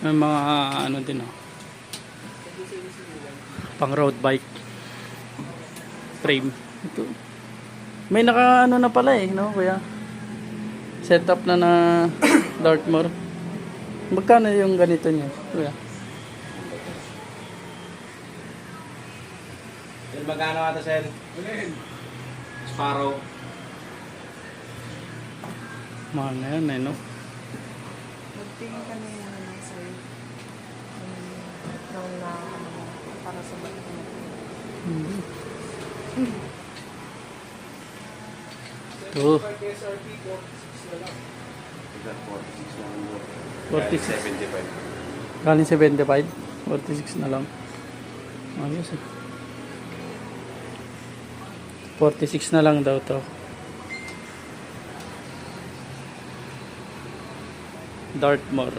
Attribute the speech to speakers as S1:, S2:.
S1: May mga ano din oh. Pang road bike frame. Ito. May naka ano na pala eh, no kuya? Setup na Dartmoor. Magkano yung ganito niya, kuya?
S2: Magkano ata, sir? Sparrow.
S1: Mahal na yan eh, no?
S3: Magtingin kami ng sa'yo. Para sa balik mo.
S1: Ito.
S2: 46
S1: 46. Galing 75. 46 na lang. Ayos eh. 46 na lang daw to. Dartmoor.